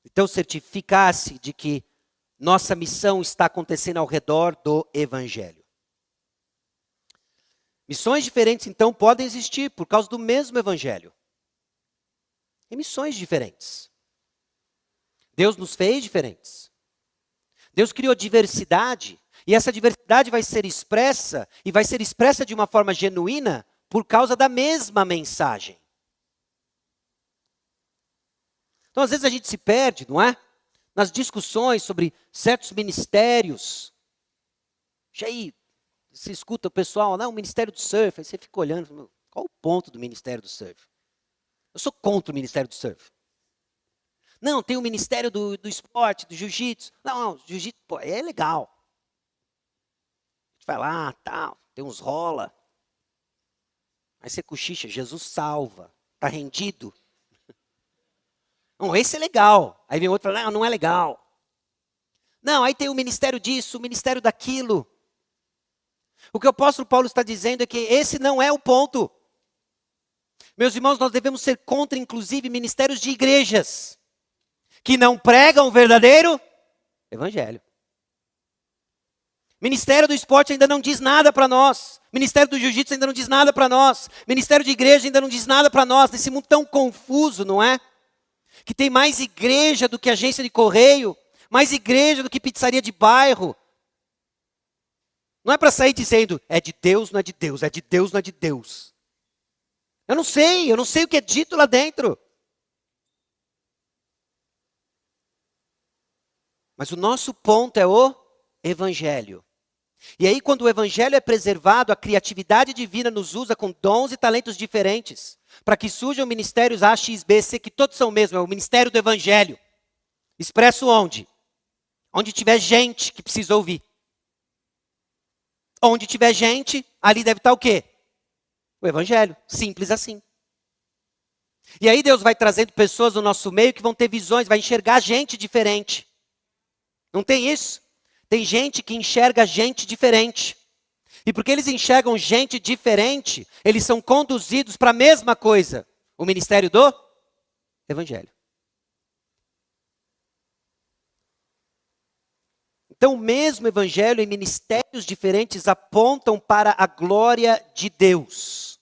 Então certificar-se de que nossa missão está acontecendo ao redor do evangelho. Missões diferentes então podem existir por causa do mesmo evangelho. Tem missões diferentes. Deus nos fez diferentes. Deus criou diversidade. E essa diversidade vai ser expressa, e vai ser expressa de uma forma genuína, por causa da mesma mensagem. Então, às vezes a gente se perde, não é? Nas discussões sobre certos ministérios. Já aí, você escuta o pessoal, não, o ministério do surf, aí você fica olhando, qual o ponto do ministério do surf? Eu sou contra o ministério do surf. Não, tem o ministério do esporte, do jiu-jitsu. Não, jiu-jitsu, pô, é legal. A gente vai lá, tal, tem uns rola. Aí você cochicha, Jesus salva, está rendido. Não, esse é legal. Aí vem outro e fala, não, não é legal. Não, aí tem o ministério disso, o ministério daquilo. O que o apóstolo Paulo está dizendo é que esse não é o ponto. Meus irmãos, nós devemos ser contra, inclusive, ministérios de igrejas que não pregam o verdadeiro evangelho. Ministério do esporte ainda não diz nada para nós. Ministério do jiu-jitsu ainda não diz nada para nós. Ministério de igreja ainda não diz nada para nós. Nesse mundo tão confuso, não é? Que tem mais igreja do que agência de correio, mais igreja do que pizzaria de bairro. Não é para sair dizendo, é de Deus, não é de Deus, é de Deus, não é de Deus. Eu não sei o que é dito lá dentro. Mas o nosso ponto é o evangelho. E aí, quando o evangelho é preservado, a criatividade divina nos usa com dons e talentos diferentes, para que surjam ministérios A, X, B, C, que todos são o mesmo, é o ministério do evangelho. Expresso onde? Onde tiver gente que precisa ouvir. Onde tiver gente, ali deve estar o quê? O evangelho, simples assim. E aí Deus vai trazendo pessoas no nosso meio que vão ter visões, vai enxergar gente diferente. Não tem isso? Tem gente que enxerga gente diferente. E porque eles enxergam gente diferente, eles são conduzidos para a mesma coisa. O ministério do evangelho. Então, o mesmo evangelho em ministérios diferentes apontam para a glória de Deus.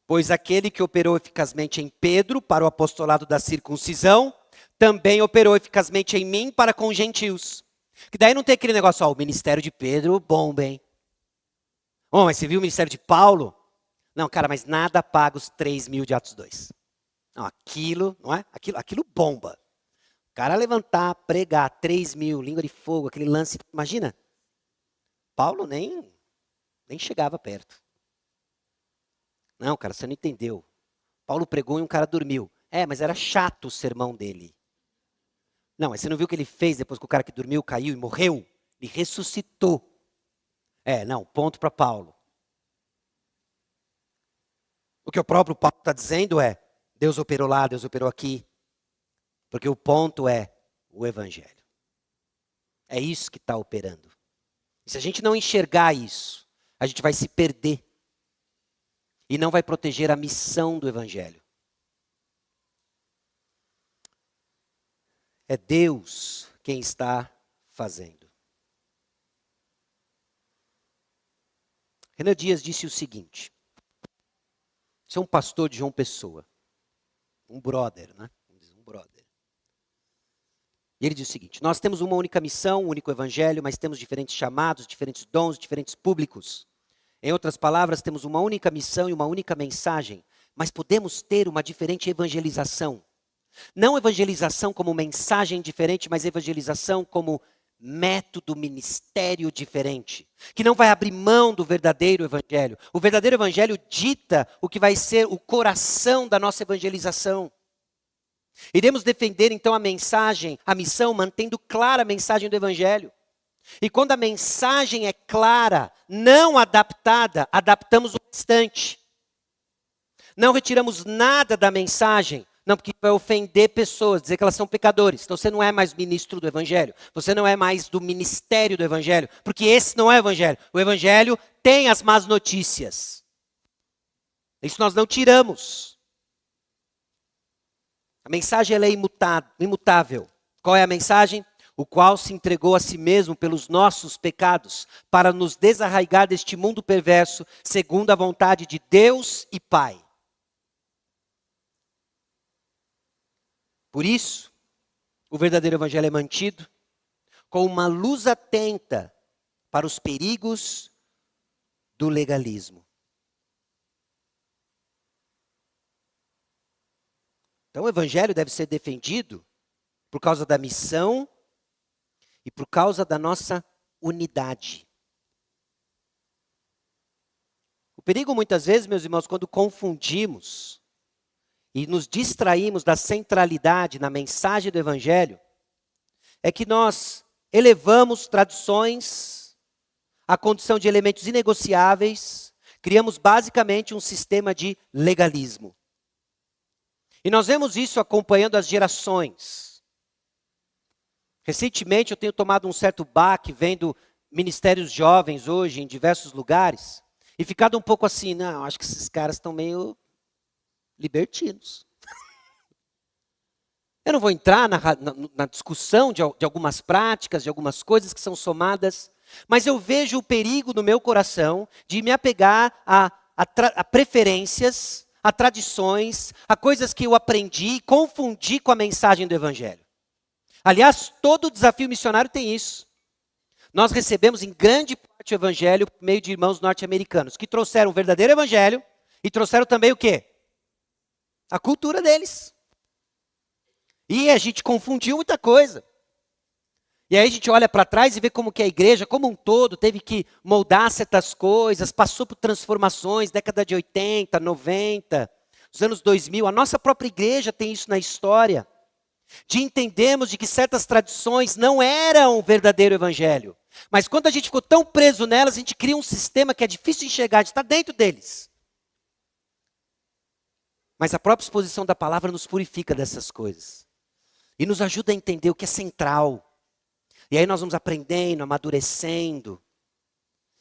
Pois aquele que operou eficazmente em Pedro para o apostolado da circuncisão, também operou eficazmente em mim para com os gentios. Que daí não tem aquele negócio, ó, o ministério de Pedro bomba, hein? Oh, mas você viu o ministério de Paulo? Não, cara, mas nada paga os 3.000 de Atos 2. Não, aquilo, não é? Aquilo bomba. O cara levantar, pregar 3.000, língua de fogo, aquele lance, imagina. Paulo nem chegava perto. Não, cara, você não entendeu. Paulo pregou e um cara dormiu. Mas era chato o sermão dele. Não, mas você não viu o que ele fez depois que o cara que dormiu caiu e morreu? Ele ressuscitou. Não, ponto para Paulo. O que o próprio Paulo está dizendo é, Deus operou lá, Deus operou aqui. Porque o ponto é o evangelho. É isso que está operando. E se a gente não enxergar isso, a gente vai se perder. E não vai proteger a missão do evangelho. É Deus quem está fazendo. Renan Dias disse o seguinte. Você é um pastor de João Pessoa. Um brother, né? Um brother. E ele diz o seguinte. Nós temos uma única missão, um único evangelho, mas temos diferentes chamados, diferentes dons, diferentes públicos. Em outras palavras, temos uma única missão e uma única mensagem, mas podemos ter uma diferente evangelização. Não evangelização como mensagem diferente, mas evangelização como método, ministério diferente. Que não vai abrir mão do verdadeiro evangelho. O verdadeiro evangelho dita o que vai ser o coração da nossa evangelização. Iremos defender então a mensagem, a missão, mantendo clara a mensagem do evangelho. E quando a mensagem é clara, não adaptada, adaptamos o restante. Não retiramos nada da mensagem, não, porque vai ofender pessoas, dizer que elas são pecadores. Então você não é mais ministro do evangelho, você não é mais do ministério do evangelho, porque esse não é o evangelho. O evangelho tem as más notícias. Isso nós não tiramos. A mensagem ela é imutável. Qual é a mensagem? O qual se entregou a si mesmo pelos nossos pecados, para nos desarraigar deste mundo perverso, segundo a vontade de Deus e Pai. Por isso, o verdadeiro evangelho é mantido com uma luz atenta para os perigos do legalismo. Então, o evangelho deve ser defendido por causa da missão e por causa da nossa unidade. O perigo muitas vezes, meus irmãos, quando confundimos e nos distraímos da centralidade na mensagem do evangelho, é que nós elevamos tradições à condição de elementos inegociáveis, criamos basicamente um sistema de legalismo. E nós vemos isso acompanhando as gerações. Recentemente eu tenho tomado um certo baque vendo ministérios jovens hoje em diversos lugares e ficado um pouco assim, não, acho que esses caras estão meio libertinos. Eu não vou entrar na discussão de algumas práticas, de algumas coisas que são somadas, mas eu vejo o perigo no meu coração de me apegar a preferências, a tradições, a coisas que eu aprendi e confundi com a mensagem do evangelho. Aliás, todo desafio missionário tem isso. Nós recebemos em grande parte o evangelho por meio de irmãos norte-americanos, que trouxeram o verdadeiro evangelho e trouxeram também o quê? A cultura deles. E a gente confundiu muita coisa. E aí a gente olha para trás e vê como que a igreja, como um todo, teve que moldar certas coisas, passou por transformações, década de 80, 90, os anos 2000. A nossa própria igreja tem isso na história. De entendermos de que certas tradições não eram o verdadeiro evangelho. Mas quando a gente ficou tão preso nelas, a gente cria um sistema que é difícil de enxergar, de estar dentro deles. Mas a própria exposição da palavra nos purifica dessas coisas. E nos ajuda a entender o que é central. E aí nós vamos aprendendo, amadurecendo.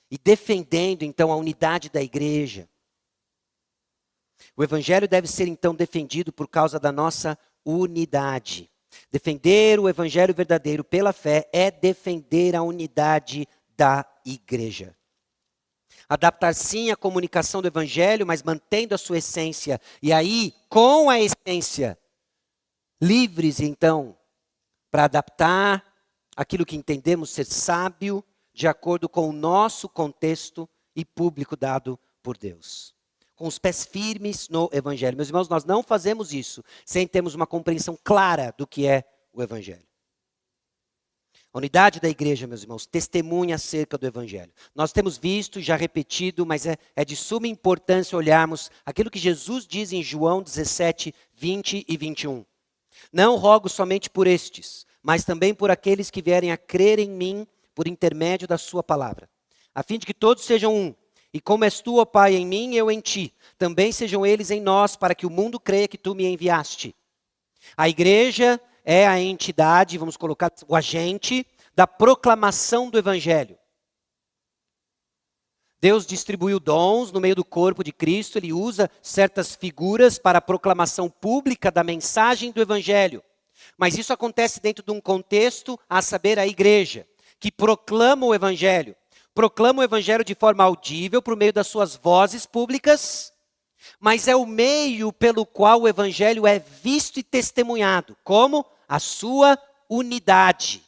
E defendendo então a unidade da igreja. O evangelho deve ser então defendido por causa da nossa unidade. Defender o evangelho verdadeiro pela fé é defender a unidade da igreja. Adaptar sim a comunicação do evangelho, mas mantendo a sua essência. E aí, com a essência, livres então, para adaptar aquilo que entendemos ser sábio, de acordo com o nosso contexto e público dado por Deus. Com os pés firmes no evangelho. Meus irmãos, nós não fazemos isso sem termos uma compreensão clara do que é o evangelho. A unidade da igreja, meus irmãos, testemunha acerca do evangelho. Nós temos visto, já repetido, mas é de suma importância olharmos aquilo que Jesus diz em João 17, 20 e 21. Não rogo somente por estes, mas também por aqueles que vierem a crer em mim por intermédio da sua palavra, a fim de que todos sejam um. E como és tu, ó Pai, em mim, eu em ti, também sejam eles em nós, para que o mundo creia que tu me enviaste. A igreja é a entidade, vamos colocar o agente, da proclamação do evangelho. Deus distribuiu dons no meio do corpo de Cristo, ele usa certas figuras para a proclamação pública da mensagem do evangelho. Mas isso acontece dentro de um contexto, a saber, a igreja, que proclama o evangelho. Proclama o evangelho de forma audível, por meio das suas vozes públicas, mas é o meio pelo qual o evangelho é visto e testemunhado, como a sua unidade.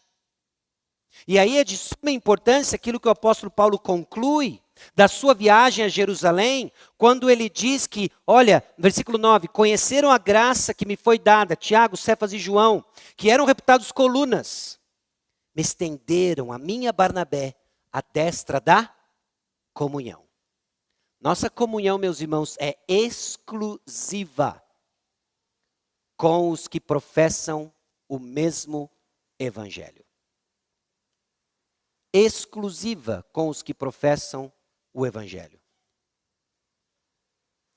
E aí é de suma importância aquilo que o apóstolo Paulo conclui da sua viagem a Jerusalém, quando ele diz que, olha, versículo 9, conheceram a graça que me foi dada, Tiago, Cefas e João, que eram reputados colunas, me estenderam a minha Barnabé a destra da comunhão. Nossa comunhão, meus irmãos, é exclusiva com os que professam o mesmo evangelho. Exclusiva com os que professam o evangelho.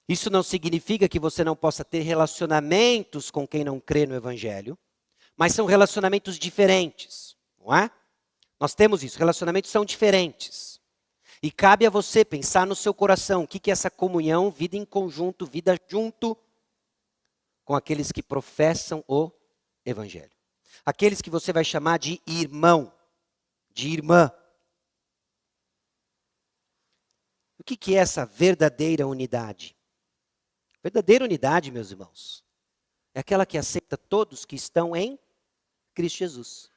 Isso não significa que você não possa ter relacionamentos com quem não crê no evangelho, mas são relacionamentos diferentes, não é? Nós temos isso, relacionamentos são diferentes. E cabe a você pensar no seu coração, o que é essa comunhão, vida em conjunto, vida junto com aqueles que professam o evangelho. Aqueles que você vai chamar de irmão, de irmã. O que é essa verdadeira unidade? Verdadeira unidade, meus irmãos, é aquela que aceita todos que estão em Cristo Jesus.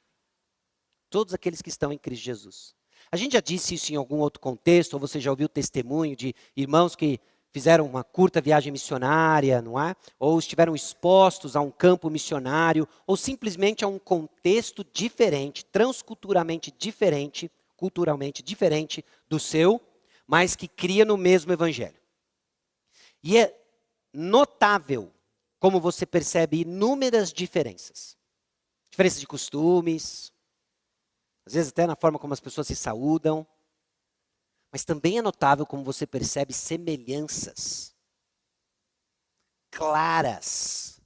Todos aqueles que estão em Cristo Jesus. A gente já disse isso em algum outro contexto, ou você já ouviu testemunho de irmãos que fizeram uma curta viagem missionária, não é? Ou estiveram expostos a um campo missionário, ou simplesmente a um contexto diferente, transculturalmente diferente, culturalmente diferente do seu, mas que cria no mesmo evangelho. E é notável como você percebe inúmeras diferenças. Diferenças de costumes, às vezes até na forma como as pessoas se saúdam. Mas também é notável como você percebe semelhanças claras.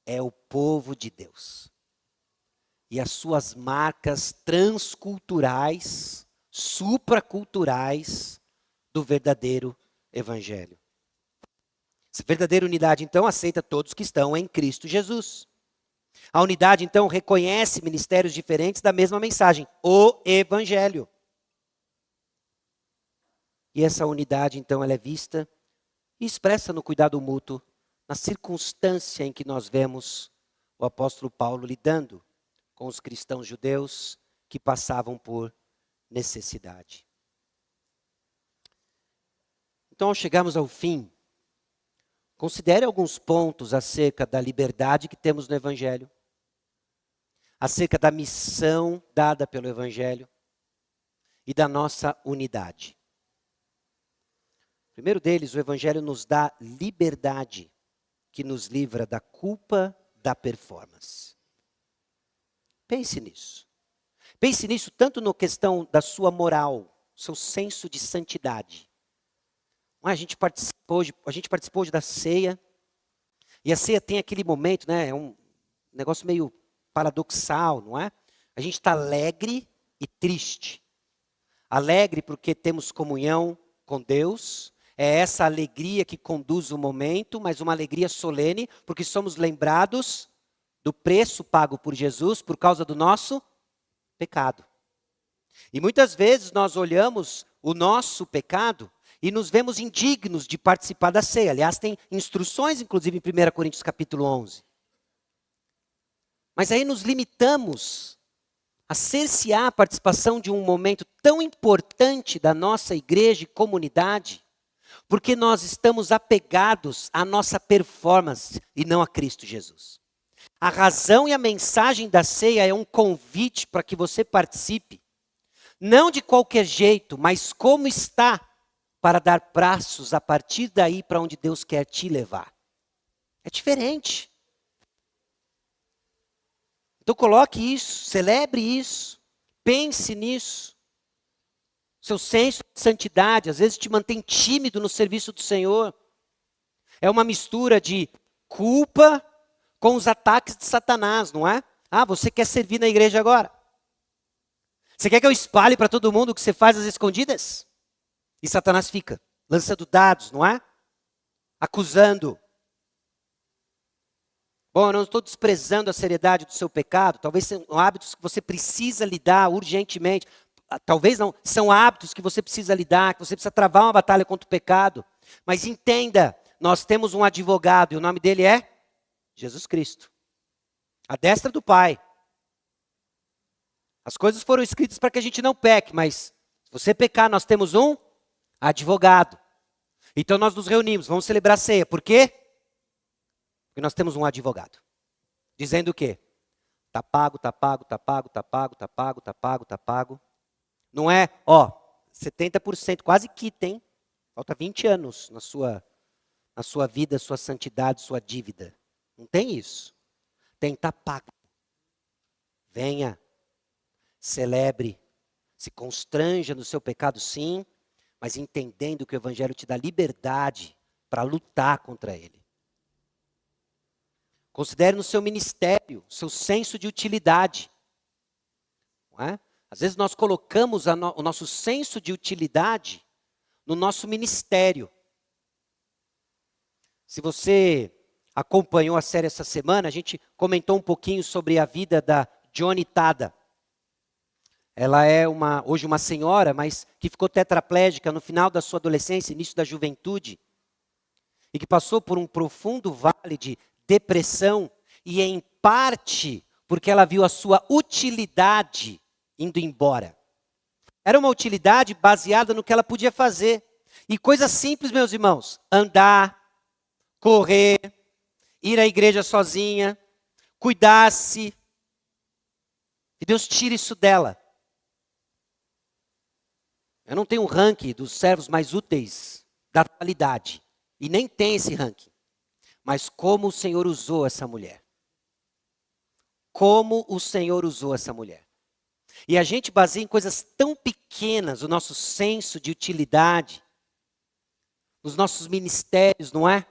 É o povo de Deus. E as suas marcas transculturais, supraculturais do verdadeiro evangelho. Essa verdadeira unidade, então, aceita todos que estão em Cristo Jesus. A unidade, então, reconhece ministérios diferentes da mesma mensagem, o evangelho. E essa unidade, então, ela é vista e expressa no cuidado mútuo, na circunstância em que nós vemos o apóstolo Paulo lidando com os cristãos judeus que passavam por necessidade. Então, ao chegarmos ao fim, considere alguns pontos acerca da liberdade que temos no Evangelho, acerca da missão dada pelo Evangelho e da nossa unidade. Primeiro deles, o Evangelho nos dá liberdade que nos livra da culpa da performance. Pense nisso. Pense nisso tanto na questão da sua moral, seu senso de santidade. A gente participou hoje da ceia, e a ceia tem aquele momento, né? É um negócio meio paradoxal, não é? A gente está alegre e triste. Alegre porque temos comunhão com Deus, é essa alegria que conduz o momento, mas uma alegria solene, porque somos lembrados do preço pago por Jesus por causa do nosso pecado. E muitas vezes nós olhamos o nosso pecado e nos vemos indignos de participar da ceia. Aliás, tem instruções, inclusive, em 1 Coríntios capítulo 11. Mas aí nos limitamos a cercear a participação de um momento tão importante da nossa igreja e comunidade, porque nós estamos apegados à nossa performance e não a Cristo Jesus. A razão e a mensagem da ceia é um convite para que você participe, não de qualquer jeito, mas como está, para dar passos a partir daí para onde Deus quer te levar. É diferente. Então coloque isso, celebre isso, pense nisso. Seu senso de santidade às vezes te mantém tímido no serviço do Senhor. É uma mistura de culpa com os ataques de Satanás, não é? Ah, você quer servir na igreja agora? Você quer que eu espalhe para todo mundo o que você faz às escondidas? E Satanás fica lançando dados, não é? Acusando. Bom, eu não estou desprezando a seriedade do seu pecado. Talvez sejam hábitos que você precisa lidar urgentemente. Talvez não, são hábitos que você precisa lidar, que você precisa travar uma batalha contra o pecado. Mas entenda, nós temos um advogado e o nome dele é Jesus Cristo. A destra do Pai. As coisas foram escritas para que a gente não peque, mas se você pecar, nós temos um advogado. Então nós nos reunimos, vamos celebrar a ceia. Por quê? Porque nós temos um advogado. Dizendo o quê? Tá pago, tá pago, tá pago, tá pago, tá pago, tá pago, tá pago. Não é, 70%, quase quita, hein? Falta 20 anos na sua vida, sua santidade, sua dívida. Não tem isso. Tem tá pago. Venha, celebre, se constranja no seu pecado, sim, mas entendendo que o Evangelho te dá liberdade para lutar contra ele. Considere no seu ministério, seu senso de utilidade. Não é? Às vezes nós colocamos o nosso senso de utilidade no nosso ministério. Se você acompanhou a série essa semana, a gente comentou um pouquinho sobre a vida da Johnny Tada. Ela é hoje uma senhora, mas que ficou tetraplégica no final da sua adolescência, início da juventude, e que passou por um profundo vale de depressão, e em parte porque ela viu a sua utilidade indo embora. Era uma utilidade baseada no que ela podia fazer. E coisas simples, meus irmãos, andar, correr, ir à igreja sozinha, cuidar-se. E Deus tira isso dela. Eu não tenho um ranking dos servos mais úteis da atualidade. E nem tem esse ranking. Mas como o Senhor usou essa mulher. Como o Senhor usou essa mulher. E a gente baseia em coisas tão pequenas o nosso senso de utilidade. Nos nossos ministérios, não é?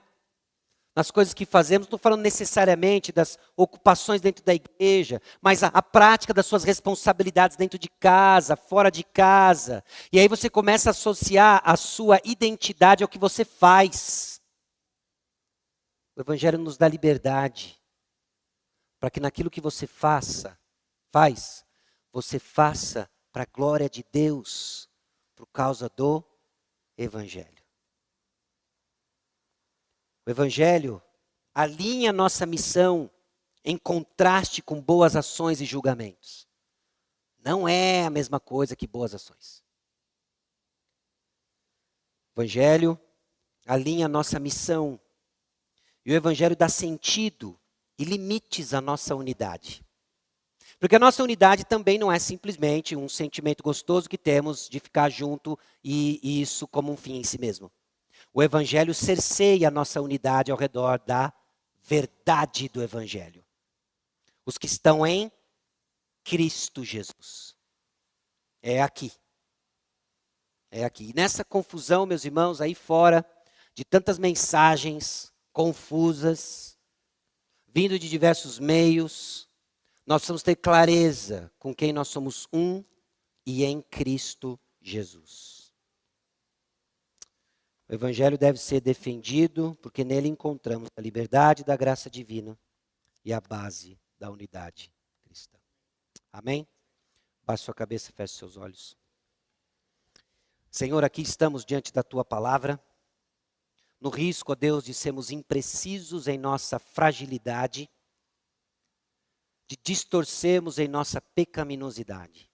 Nas coisas que fazemos, não estou falando necessariamente das ocupações dentro da igreja, mas a prática das suas responsabilidades dentro de casa, fora de casa. E aí você começa a associar a sua identidade ao que você faz. O Evangelho nos dá liberdade para que naquilo que você faz, você faça para a glória de Deus, por causa do Evangelho. O Evangelho alinha nossa missão em contraste com boas ações e julgamentos. Não é a mesma coisa que boas ações. O Evangelho alinha nossa missão. E o Evangelho dá sentido e limites à nossa unidade. Porque a nossa unidade também não é simplesmente um sentimento gostoso que temos de ficar junto e isso como um fim em si mesmo. O Evangelho cerceia a nossa unidade ao redor da verdade do Evangelho. Os que estão em Cristo Jesus. É aqui. É aqui. E nessa confusão, meus irmãos, aí fora, de tantas mensagens confusas, vindo de diversos meios, nós precisamos ter clareza com quem nós somos um e em Cristo Jesus. O Evangelho deve ser defendido porque nele encontramos a liberdade da graça divina e a base da unidade cristã. Amém? Baixe sua cabeça e feche seus olhos. Senhor, aqui estamos diante da Tua palavra, no risco, ó Deus, de sermos imprecisos em nossa fragilidade, de distorcermos em nossa pecaminosidade.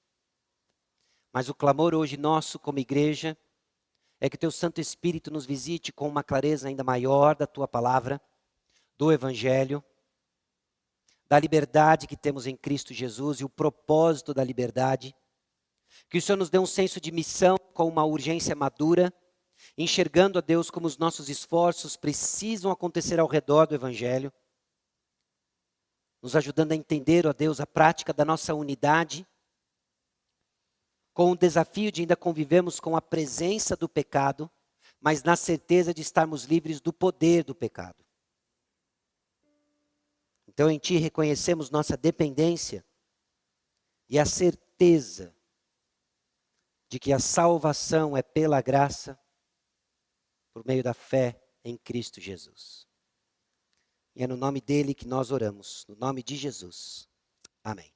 Mas o clamor hoje nosso como igreja é que Teu Santo Espírito nos visite com uma clareza ainda maior da Tua palavra, do Evangelho, da liberdade que temos em Cristo Jesus e o propósito da liberdade. Que o Senhor nos dê um senso de missão com uma urgência madura, enxergando a Deus como os nossos esforços precisam acontecer ao redor do Evangelho, nos ajudando a entender, ó Deus, a prática da nossa unidade, com o desafio de ainda convivermos com a presença do pecado, mas na certeza de estarmos livres do poder do pecado. Então em Ti reconhecemos nossa dependência e a certeza de que a salvação é pela graça, por meio da fé em Cristo Jesus. E é no nome dele que nós oramos, no nome de Jesus. Amém.